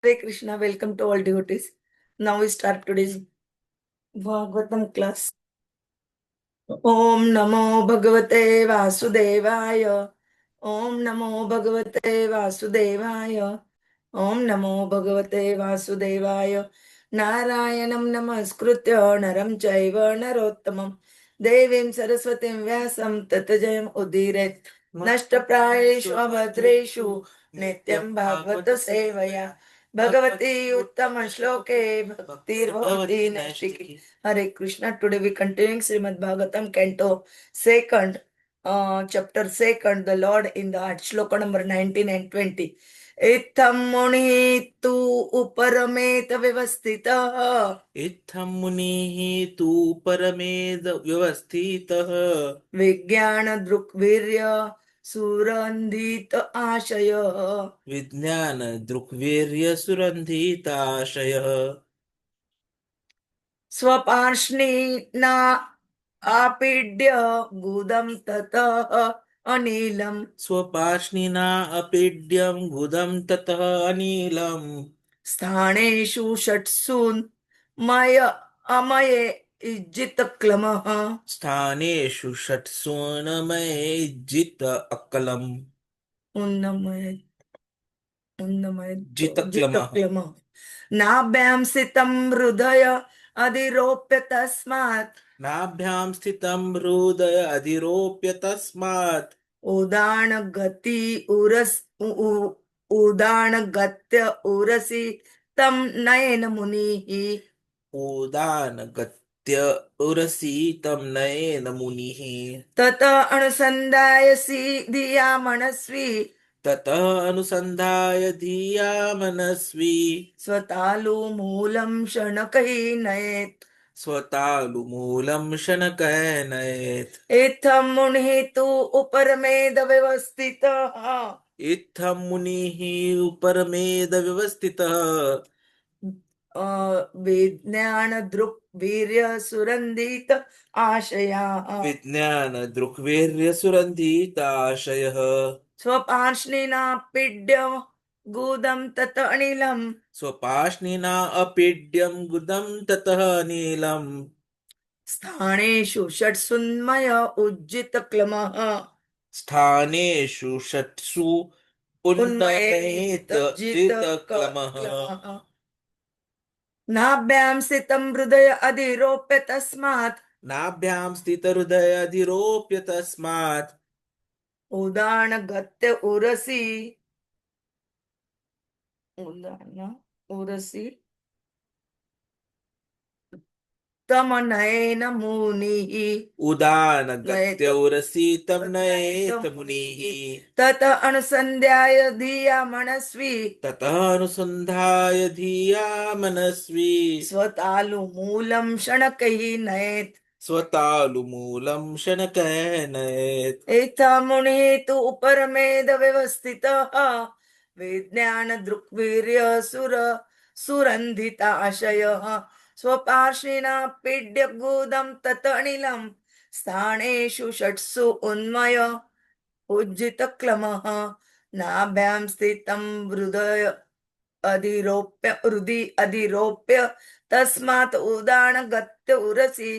Hare Krishna, welcome to all devotees. Now we start today's Bhagavatam class. Om Namo Bhagavate Vasudevaya. Om Namo Bhagavate Vasudevaya. Om Namo Bhagavate Vasudevaya. Narayanam Namaskritya Naram Chaiva Narottamam Devim Saraswatim Vyasam Tatajayam Udiret Nashtaprayeshu Abhadreshu Nityam Bhagavata Sevaya Bhagavati Uttama Shloke Bhaktir Bhavati Naistiki. Hare Krishna. Today we continuing Srimad Bhagavatam Canto 2nd, chapter 2nd, the Lord in the Heart, Shloka number 19 and 20. Itham muni tu uparameta vivastitah. इत्थं मुनिः तु परमेद व्यवस्थितः Vijnana drukvirya surandhit ashaya. विज्ञान दृक्वीर्य सुरन्धिताशयः स्वपार्ष्णिना आपीड्य गुदं ततः अनिलम् स्वपार्ष्णिना अपीड्यं गुदं ततः अनिलम् स्थानेषु षट्सून् मय अमये इज्जितक्लमः स्थानेषु षट्सूनमैर्जित अक्लम् उन्नमय उन्नमय जितक्लमः जितक्लमः नाभ्यां स्थितं हृदय अधिरोप्य तस्मात् नाभ्यां स्थितं हृदय अधिरोप्य तस्मात् उदानगति उदानगत्य उरसि तं नयन मुनिः उदानगत्य उरसी तं नयेन मुनिः ततः अनुसन्धायसि धिया मनस्वी ततः अनुसन्धाय धिया मनस्वी स्वतालुमूलं शनकैर्नयेत् स्वतालुमूलं शनकैर्नयेत् इत्थं मुनिः तु उपरमेद व्यवस्थितः इत्थं मुनिः उपरमेद व्यवस्थितः विज्ञानदृक् वीर्य सुरन्दित आशयाः विज्ञान दृक्वीर्य सुरन्धिताशयः स्वपार्ष्णिना पीड्य गुदं तत अनिलम् स्वपार्ष्णिना अपीड्यं गुदं ततः नीलम् स्थानेषु षट्सुन्मय उज्जितक्लमः स्थानेषु षट्सु उन्नमेत जितक्लमः नाभ्यां स्थितं हृदय अधिरोप्य तस्मात् नाभ्यां स्थितहृदयधिरोप्य तस्मात् उदानगत्य उरसि उदान उरसि तमनयेन मुनिः उदानगत्य उरसी तं नयेत मुनिः ततः अनुसन्ध्याय धिया मनस्वी ततः अनुसन्धाय धिया मनस्वी स्वतालुमूलं शनकैः नयेत् स्वतालुमूलं शनकैर्नयेत् एता मुनिः तु उपरमेद व्यवस्थितः विज्ञान दृक्वीर्य सुरन्धिताशयः स्वपार्ष्णिना पीड्य गुदं ततनिलं स्थानेषु षट्सु उन्मय उज्जितक्लमः नाभ्यां स्थितं हृदय अधिरोप्य तस्मात् उदानगत्य उरसि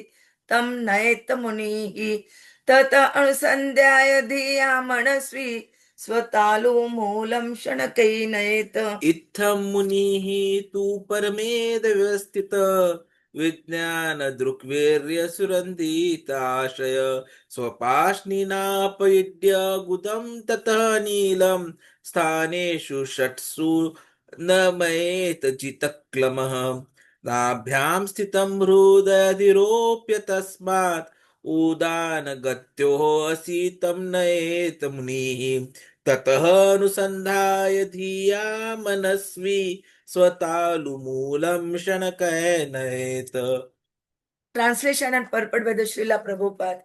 तं नयेत मुनिः ततः अनुसन्ध्याय धिया मनस्वी स्वतालुमूलं शनकैः नयेत इत्थं मुनिः तु परमेद व्यवस्थितः विज्ञान दृक्वीर्य सुरन्धिताशय स्वपार्ष्णिनापयुज्य गुदं ततः नीलं स्थानेषु षट्सु न मयेत जितक्लमः नाभ्यां स्थितं हृदयधिरोप्य तस्मात् उदानगत्योऽसि तं नयेत मुनिः ततः अनुसन्धाय धिया मनस्वी स्वतालुमूलं शनकैर्नयेत्. Translation and purport by the Srila Prabhupada.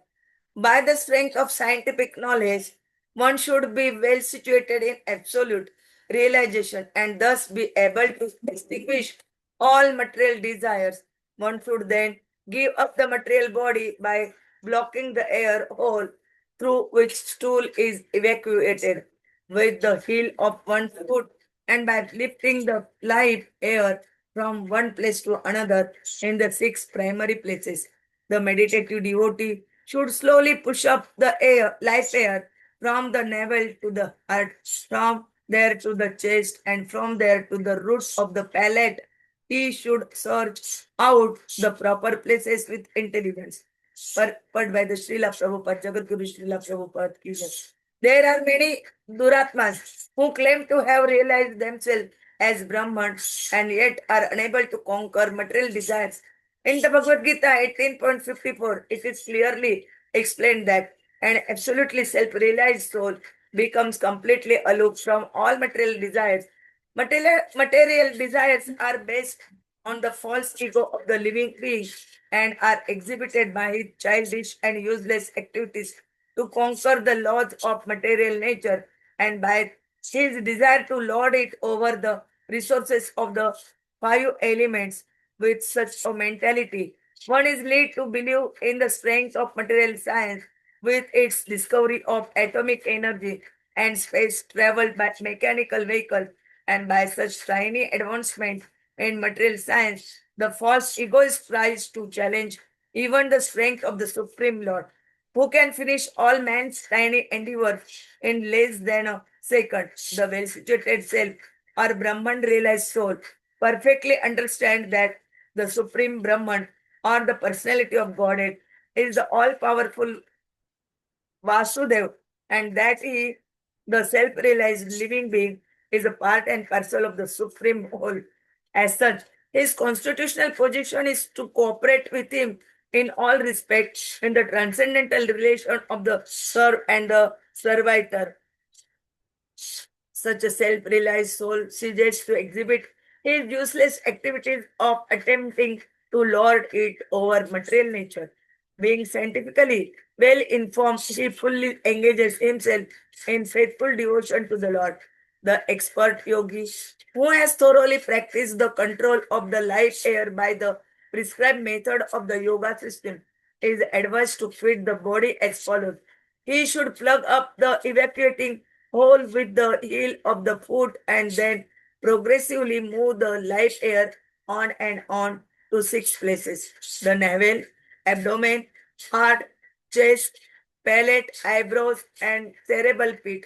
By the strength of scientific knowledge, one should be well situated in absolute realization and thus be able to extinguish all material desires. One should then give up the material body by blocking the air hole through which stool is evacuated with the heel of one foot and by lifting the life air from one place to another in the 6 primary places. The meditative devotee should slowly push up the air, life air from the navel to the heart, from there to the chest, and from there to the roots of the palate. He should search out the proper places with intelligence. Put by the Srila Prabhupada, Jagadguru Srila Prabhupada. Ki jai. There are many durātmās who claim to have realized themselves as Brahman and yet are unable to conquer material desires. In the Bhagavad Gita 18.54, it is clearly explained that an absolutely self-realized soul becomes completely aloof from all material desires. Material desires are based on the false ego of the living being and are exhibited by his childish and useless activities to conquer the laws of material nature and by his desire to lord it over the resources of the 5 elements. With such a mentality, one is led to believe in the strength of material science with its discovery of atomic energy and space travel by mechanical vehicles, and by such tiny advancement in material science, the false egoist tries to challenge even the strength of the Supreme Lord, who can finish all man's tiny endeavors in less than a second. The well-situated self or Brahman-realized soul perfectly understand that the Supreme Brahman or the personality of Godhead is the all-powerful Vasudev, and that he, the self-realized living being, is a part and parcel of the Supreme Whole. As such, his constitutional position is to cooperate with him in all respects in the transcendental relation of the serve and the servitor. Such a self-realized soul ceases to exhibit his useless activities of attempting to lord it over material nature. Being scientifically well informed, he fully engages himself in faithful devotion to the Lord. The expert yogi, who has thoroughly practiced the control of the life air by the prescribed method of the yoga system, is advised to feed the body as follows. He should plug up the evacuating hole with the heel of the foot and then progressively move the life air on and on to 6 places: the navel, abdomen, heart, chest, palate, eyebrows, and cerebral pit.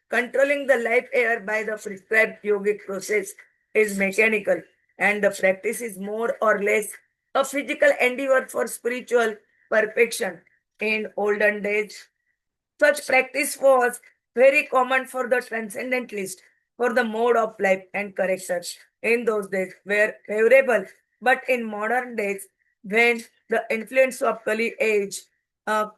Controlling the life air by the prescribed yogic process is mechanical, and the practice is more or less a physical endeavor for spiritual perfection. In olden days, such practice was very common for the transcendentalist, for the mode of life and character in those days were favorable. But in modern days, when the influence of Kali age uh,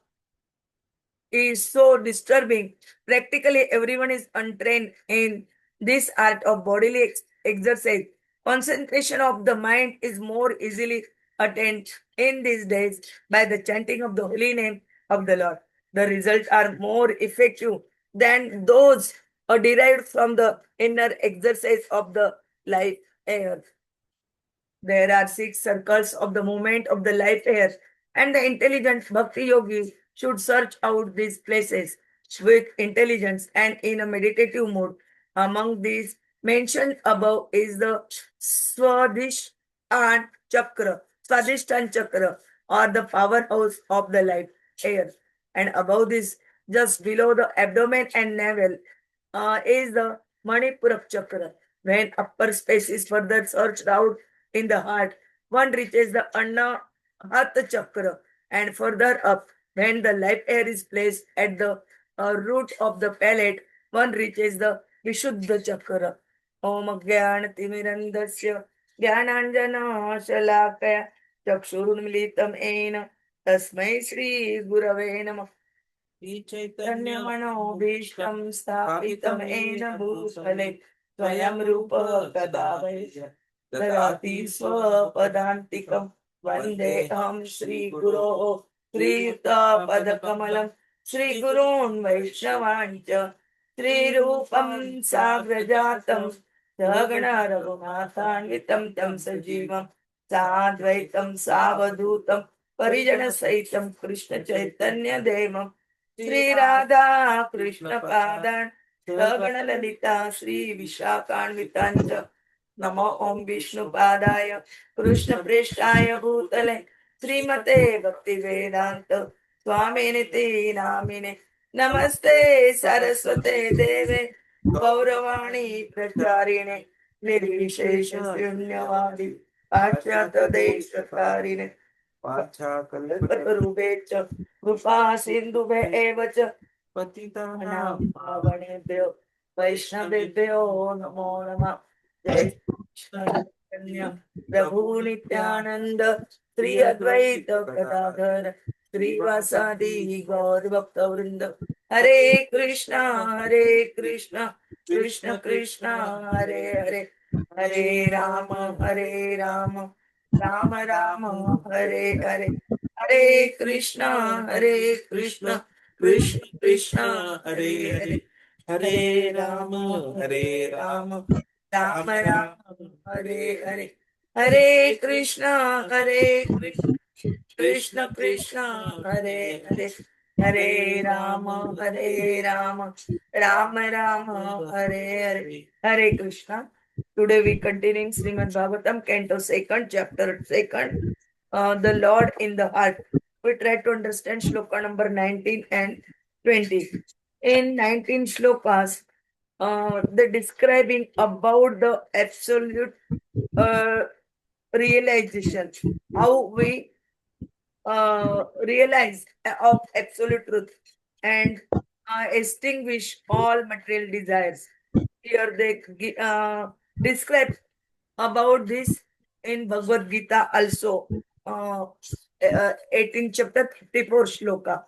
is so disturbing, practically everyone is untrained in this art of bodily exercise. Concentration of the mind is more easily attained in these days by the chanting of the holy name of the Lord. The results are more effective than those derived from the inner exercise of the life air. There are 6 circles of the movement of the life air, and the intelligent bhakti yogi should search out these places with intelligence and in a meditative mood. Among these mentioned above is the Swadhisthana Chakra, Swadhisthana Chakra, or the powerhouse of the life air. And above this, just below the abdomen and navel, is the Manipurak Chakra. When upper space is further searched out in the heart, one reaches the Anahata Chakra, and further up, when the life air is placed at the root of the palate, one reaches the Vishuddha Chakra. Om Jnana Timirandasya Jnananjana Shalakaya Chakshurunmilitam Ena Tasmai Shri Gurave Namah. धन्यमनोभीष्टं स्थापितमेन भूतले स्वयं रूप कदा वै ददाति स्वपदान्तिकं वन्देऽहं श्रीगुरो श्रीयुतपदकमलं श्रीगुरून् वैष्णवान् च श्रीरूपं साग्रजातं सगण रघुनाथान्वितं तं सजीवं साद्वैतं सावधूतं परिजनसहितं कृष्ण चैतन्य देवम् श्री राधा कृष्ण पादान गणललिता श्री विशाखान्वितांच नमो ओम विष्णुपादाय कृष्णप्रेष्ठाय भूतले श्रीमते भक्ति वेदांत स्वामिनिति नामिने नमस्ते सरस्वते देवे गौरवाणी प्रचारिणे निर्विशेष शून्यवादी पाश्चात्य देशकारिणे पाश्चात्य च कृपा सिन्धुभ्य एव च पतितानां पावनेभ्यो वैष्णवेभ्यो नमो नमः। जय कृष्ण चैतन्य प्रभु नित्यानंद श्री अद्वैत गदाधर श्रीवासादि गौर भक्त वृंद हरे Krishna Krishna Krishna Hare Hare Hare Ram Ram Ram Hare Hare Hare Krishna Krishna Krishna Hare Hare Hare Ram Ram Ram Hare Hare Hare Krishna Krishna Krishna Hare Hare Hare Ram Ram Ram Hare Hare Hare Krishna. Today we continue in Srimad Bhagavatam, Canto 2nd, Chapter 2nd, the Lord in the Heart. We try to understand shloka number 19 and 20. In 19 shlokas, they're describing about the absolute uh, realization, how we realize of absolute truth and extinguish all material desires. Here they describe about this in Bhagavad Gita also, 18th chapter 34 shloka.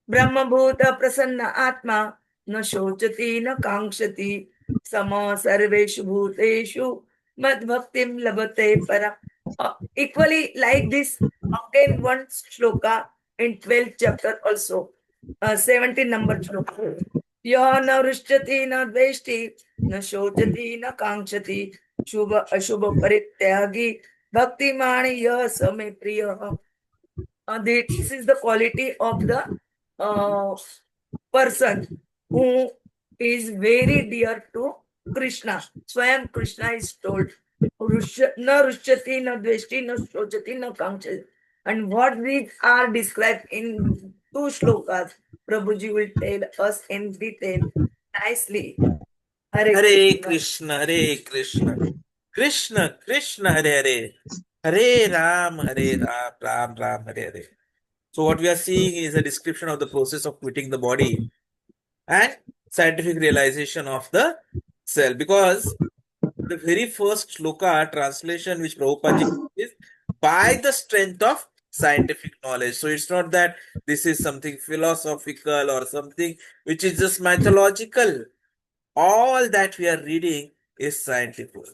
ब्रह्मभूत प्रसन्न आत्मा न शोचति न कांक्षति सम सर्वेषु भूतेषु मद्भक्तिं लभते परम. Equally like this, again one shloka in 12th chapter also, 17 number shloka. यः न रुष्यति न द्वेष्टि न शोचति न कांक्षति शुभ अशुभ परित्यागी भक्तिमान् यः स मे प्रियः. This is the quality of the person who is very dear to Krishna. Swayam Krishna is told, na rushyati, na dveshti, na shochati, na kankshati. And what these are described in two shlokas, Prabhuji will tell us in detail nicely. Hare Hare Krishna. Krishna, Hare Krishna, Krishna Krishna, Hare Hare, Hare Ram, Ram Ram, Hare Hare. So what we are seeing is a description of the process of quitting the body and scientific realization of the self. Because the very first shloka translation which Prabhupada ji is by the strength of scientific knowledge. So it's not that this is something philosophical or something which is just mythological. All that we are reading is scientific.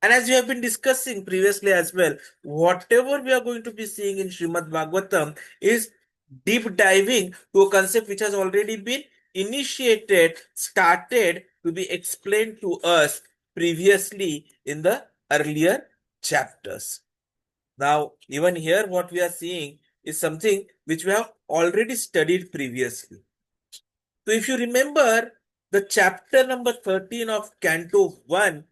And as we have been discussing previously as well, whatever we are going to be seeing in Srimad Bhagavatam is deep diving to a concept which has already been initiated, started to be explained to us previously in the earlier chapters. Now, even here, what we are seeing is something which we have already studied previously. So, if you remember the chapter number 13 of Canto 1,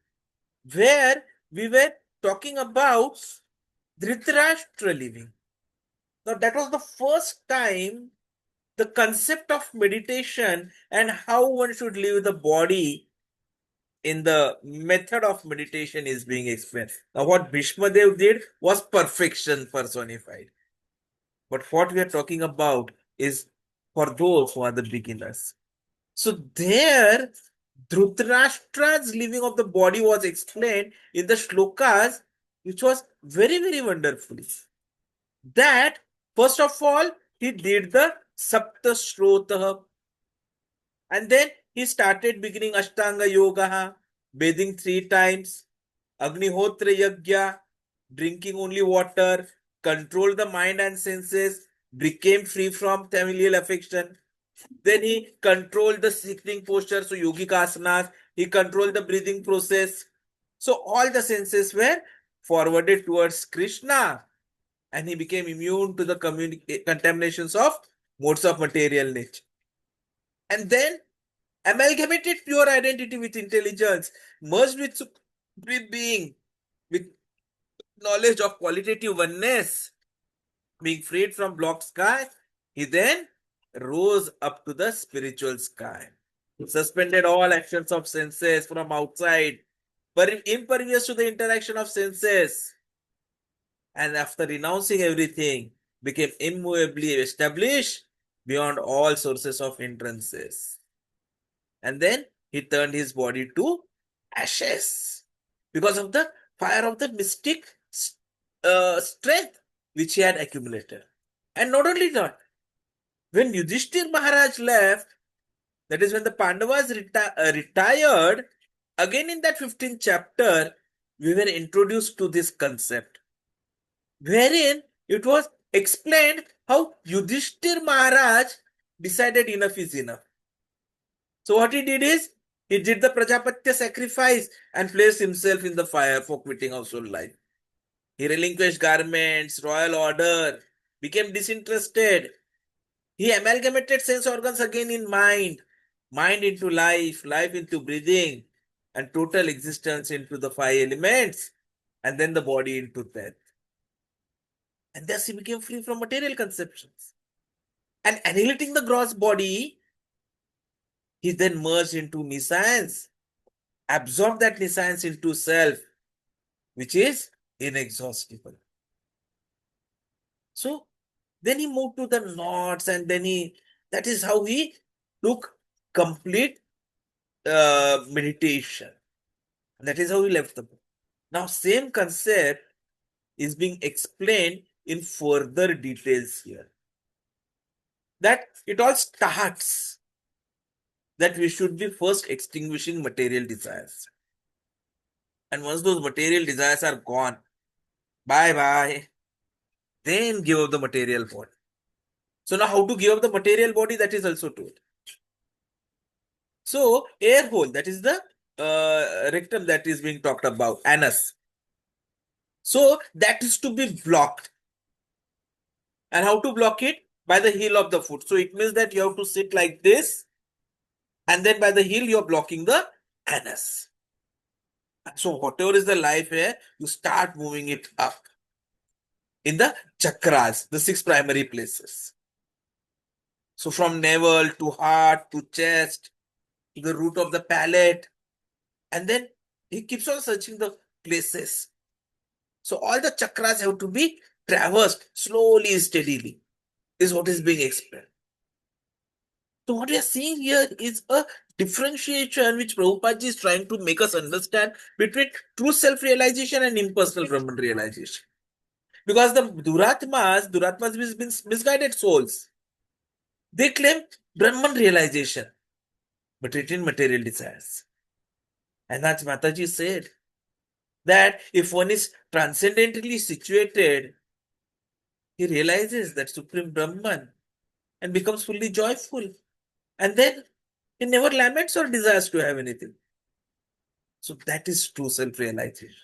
where we were talking about Dhritarashtra living. Now, that was the first time the concept of meditation and how one should live the body in the method of meditation is being explained. Now, what Bhishma Dev did was perfection personified. But what we are talking about is for those who are the beginners. So there, Dhritarashtra's living of the body was explained in the shlokas, which was very, very wonderfully. That, first of all, he did the Sapta Shrota, and then he started beginning Ashtanga Yoga, bathing 3 times, Agnihotra Yajna, drinking only water, control the mind and senses, became free from familial affection. Then he controlled the sitting posture, so yogic asanas, he controlled the breathing process. So all the senses were forwarded towards Krishna, and he became immune to the contaminations of modes of material nature. And then amalgamated pure identity with intelligence, merged with supreme being, with knowledge of qualitative oneness, being freed from blocked sky, he then rose up to the spiritual sky, suspended all actions of senses from outside, but impervious to the interaction of senses, and after renouncing everything, became immovably established beyond all sources of hindrances. And then he turned his body to ashes because of the fire of the mystic strength which he had accumulated. And not only that, when Yudhishthir Maharaj left, that is when the Pandavas retired, again in that 15th chapter, we were introduced to this concept, wherein it was explained how Yudhishthir Maharaj decided enough is enough. So what he did is, he did the Prajapatya sacrifice and placed himself in the fire for quitting household life. He relinquished garments, royal order, became disinterested. He amalgamated sense organs again in mind, mind into life, life into breathing, and total existence into the five elements, and then the body into death. And thus he became free from material conceptions. And annihilating the gross body, he then merged into nescience, absorbed that nescience into self, which is inexhaustible. So then he moved to the knots, and then that is how he took complete meditation. And that is how he left the book. Now, same concept is being explained in further details here. That it all starts that we should be first extinguishing material desires. And once those material desires are gone, bye bye, then give up the material body. So now how to give up the material body, that is also told. So air hole, that is the rectum that is being talked about, anus. So that is to be blocked. And how to block it? By the heel of the foot. So it means that you have to sit like this, and then by the heel you are blocking the anus. So whatever is the life here, you start moving it up in the chakras, the six primary places. So from navel to heart to chest to the root of the palate, and then he keeps on searching the places. So all the chakras have to be traversed slowly, steadily, is what is being explained. So what we are seeing here is a differentiation which Prabhupada is trying to make us understand between true self-realization and impersonal Brahman realization. Because the durātmās means misguided souls. They claim Brahman realization, but retain material desires. And as Mataji said, that if one is transcendentally situated, he realizes that Supreme Brahman and becomes fully joyful. And then he never laments or desires to have anything. So that is true self-realization.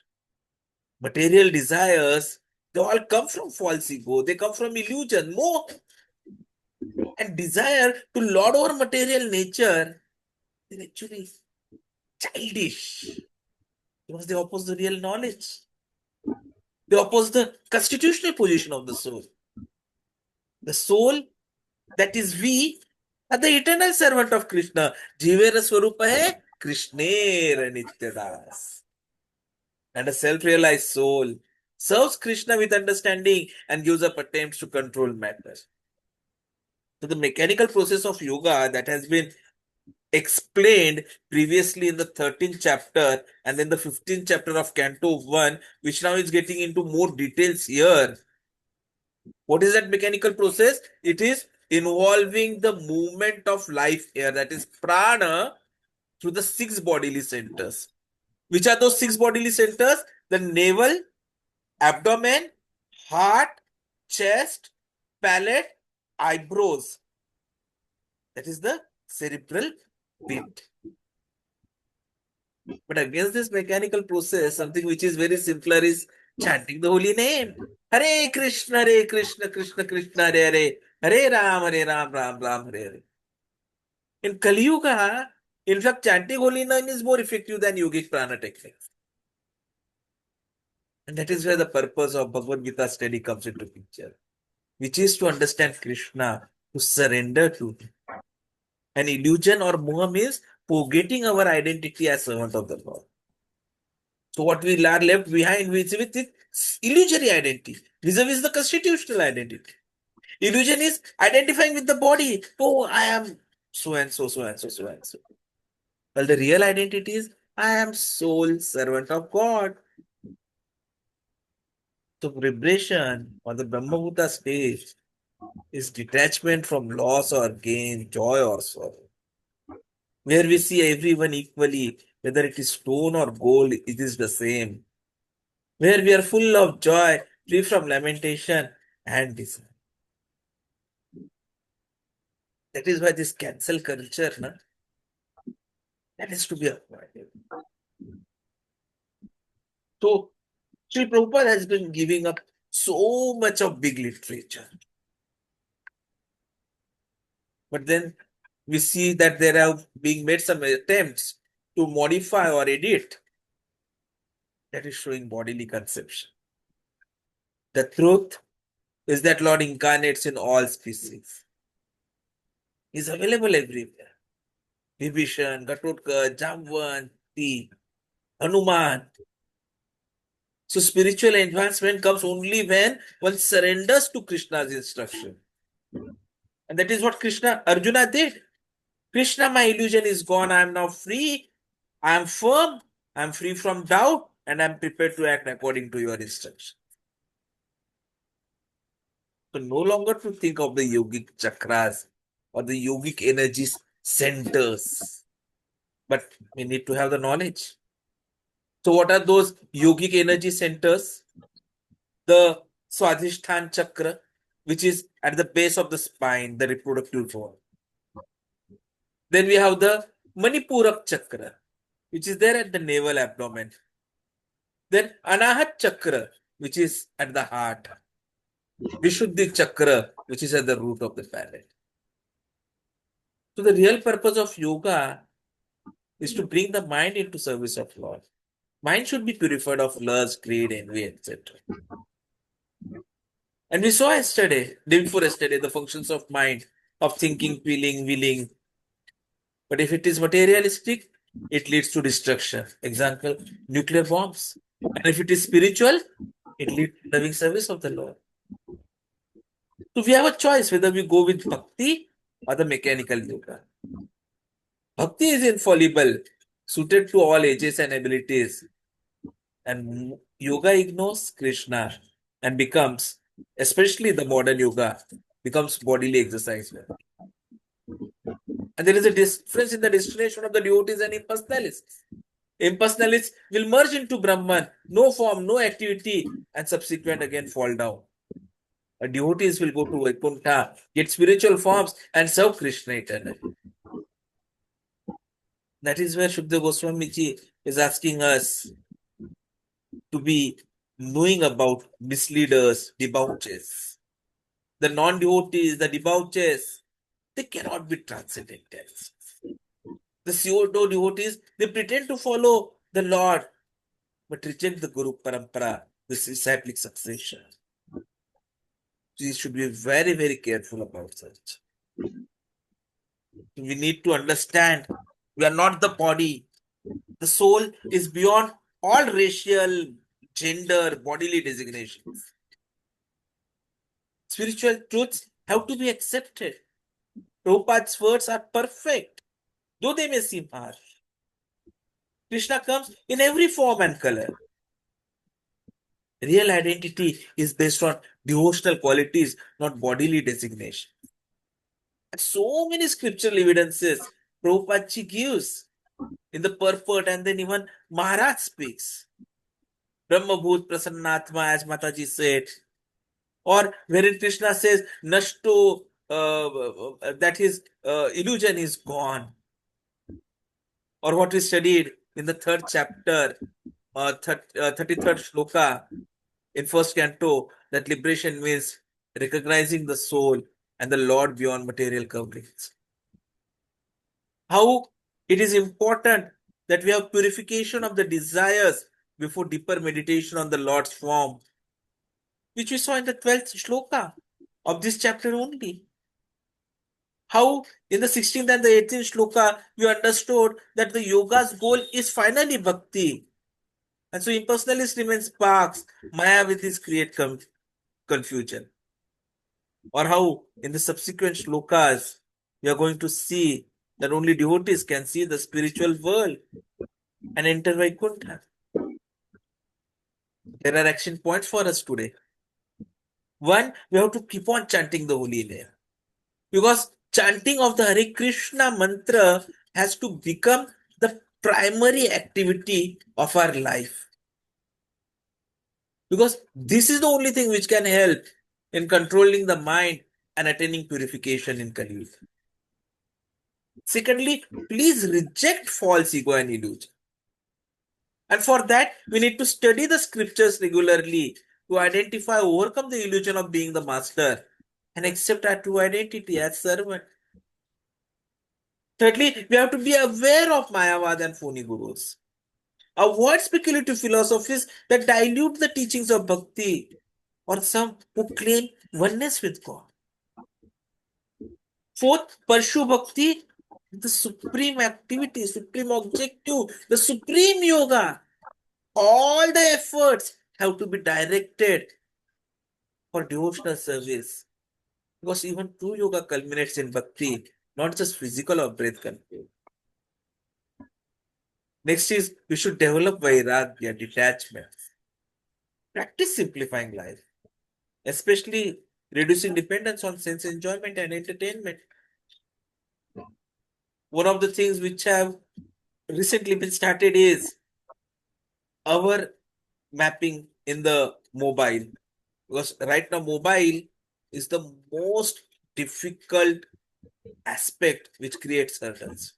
Material desires, they all come from false ego. They come from illusion, moh. And desire to lord over material nature is actually childish. Because they oppose the real knowledge. They oppose the constitutional position of the soul. The soul, that is we, are the eternal servant of Krishna. Jivera Swarupa hai Krishnera Nityadas. And a self-realized soul serves Krishna with understanding and gives up attempts to control matter. So the mechanical process of yoga that has been explained previously in the 13th chapter and then the 15th chapter of Canto 1, which now is getting into more details here. What is that mechanical process? It is involving the movement of life air, that is prana, through the six bodily centers. Which are those six bodily centers? The navel, abdomen, heart, chest, palate, eyebrows. That is the cerebral bit. But against this mechanical process, something which is very simpler is chanting the holy name. Hare Krishna, Krishna Krishna, Hare Hare, Hare Ram, Ram Ram, Hare Hare. In Kali-yuga, In fact, chanting holy name is more effective than yogic prana techniques. And that is where the purpose of Bhagavad Gita study comes into picture, which is to understand Krishna, to surrender to him. An illusion or moha means forgetting our identity as servant of the Lord. So what we are left behind with illusory identity, vis-a-vis the constitutional identity. Illusion is identifying with the body. Oh, I am so and so, so and so, so and so. Well, the real identity is I am soul servant of God. So vibration or the Brahmabhuta stage is detachment from loss or gain, joy or sorrow. Where we see everyone equally, whether it is stone or gold, it is the same. Where we are full of joy, free from lamentation and desire. That is why this cancel culture, na, that is to be avoided. So, Sri Prabhupada has been giving up so much of big literature. But then we see that there have been made some attempts to modify or edit. That is showing bodily conception. The truth is that Lord incarnates in all species. He is available everywhere. Vibhishan, Ghatotkacha, Jamvan, Hanuman. So spiritual advancement comes only when one surrenders to Krishna's instruction. And that is what Arjuna did. Krishna, my illusion is gone. I am now free. I am firm. I am free from doubt. And I am prepared to act according to your instruction. So no longer to think of the yogic chakras or the yogic energy centers. But we need to have the knowledge. So what are those yogic energy centers? The Swadhisthana chakra, which is at the base of the spine, the reproductive bone. Then we have the Manipurak chakra, which is there at the navel abdomen. Then Anahat chakra, which is at the heart. Vishuddhi chakra, which is at the root of the palate. So the real purpose of yoga is to bring the mind into service of Lord. Mind should be purified of lust, greed, envy, etc. And we saw yesterday, day before yesterday, the functions of mind, of thinking, feeling, willing. But if it is materialistic, it leads to destruction. Example, nuclear bombs. And if it is spiritual, it leads to loving service of the Lord. So we have a choice whether we go with bhakti or the mechanical yoga. Bhakti is infallible, suited to all ages and abilities. And yoga ignores Krishna and becomes, especially the modern yoga, becomes bodily exercise. And there is a difference in the destination of the devotees and impersonalists. Impersonalists will merge into Brahman, no form, no activity, and subsequent again fall down. Devotees will go to Vaikuntha, get spiritual forms, and serve Krishna eternally. That is where Shukdev Goswami Ji is asking us to be knowing about misleaders, debauches. The non-devotees, the debauches, they cannot be transcendental. The pseudo devotees, they pretend to follow the Lord, but reject the Guru Parampara, the disciplic succession. We should be very, very careful about such. We need to understand we are not the body. The soul is beyond all racial, gender, bodily designations. Spiritual truths have to be accepted. Prabhupada's words are perfect, though they may seem harsh. Krishna comes in every form and color. Real identity is based on devotional qualities, not bodily designation. And so many scriptural evidences Prabhupada ji gives in the purport, and then even Maharaj speaks. Brahmabhut Prasannatma, as Mataji said, or wherein Krishna says, Nashto, that his illusion is gone. Or what we studied in the third chapter, 33rd shloka in first canto, that liberation means recognizing the soul and the Lord beyond material coverings. How It is important that we have purification of the desires before deeper meditation on the Lord's form, which we saw in the 12th shloka of this chapter only. How in the 16th and the 18th shloka we understood that the yoga's goal is finally bhakti. And so impersonalist remains sparks, Mayavidis create confusion. Or how in the subsequent shlokas we are going to see that only devotees can see the spiritual world and enter Vaikuntha. There are action points for us today. One, we have to keep on chanting the holy name. Because chanting of the Hare Krishna mantra has to become the primary activity of our life. Because this is the only thing which can help in controlling the mind and attaining purification in Kali-yuga. Secondly, please reject false ego and illusion. And for that, we need to study the scriptures regularly to identify, overcome the illusion of being the master and accept our true identity as servant. Thirdly, we have to be aware of Mayavad and phony gurus. Avoid speculative philosophies that dilute the teachings of bhakti or some who claim oneness with God. Fourth, pursue bhakti, the supreme activity, supreme objective, the supreme yoga. All the efforts have to be directed for devotional service. Because even true yoga culminates in bhakti, not just physical or breath control. Next is we should develop vairagya, detachment. Practice simplifying life, especially reducing dependence on sense enjoyment and entertainment. One of the things which have recently been started is our mapping in the mobile. Because right now, mobile is the most difficult aspect which creates hurdles.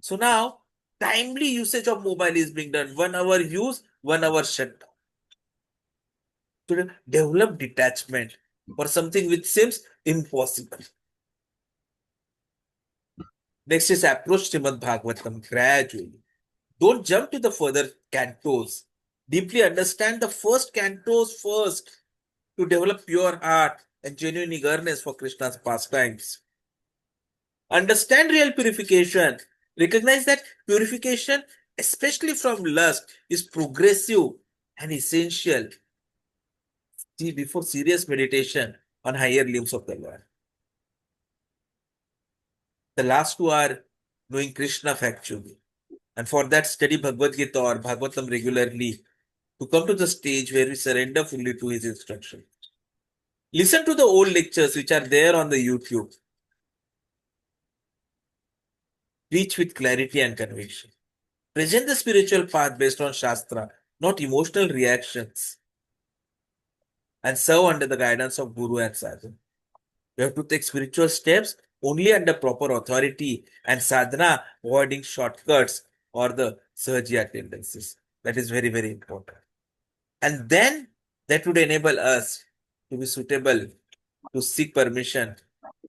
So now, timely usage of mobile is being done. 1 hour use, 1 hour shutdown. To develop detachment for something which seems impossible. Next is approach Srimad Bhagavatam gradually. Don't jump to the further cantos. Deeply understand the first cantos first to develop pure heart and genuine eagerness for Krishna's pastimes. Understand real purification. Recognize that purification, especially from lust, is progressive and essential. See, before serious meditation on higher limbs of the Lord. The last two are knowing Krishna factually. And for that, study Bhagavad Gita or Bhagavatam regularly to come to the stage where we surrender fully to his instruction. Listen to the old lectures which are there on the YouTube. Preach with clarity and conviction. Present the spiritual path based on Shastra, not emotional reactions. And serve under the guidance of Guru and Sadhu. You have to take spiritual steps only under proper authority and sadhana, avoiding shortcuts or the sahajiya tendencies. That is very, very important. And then that would enable us to be suitable to seek permission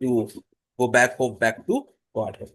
to go back home, back to Godhead.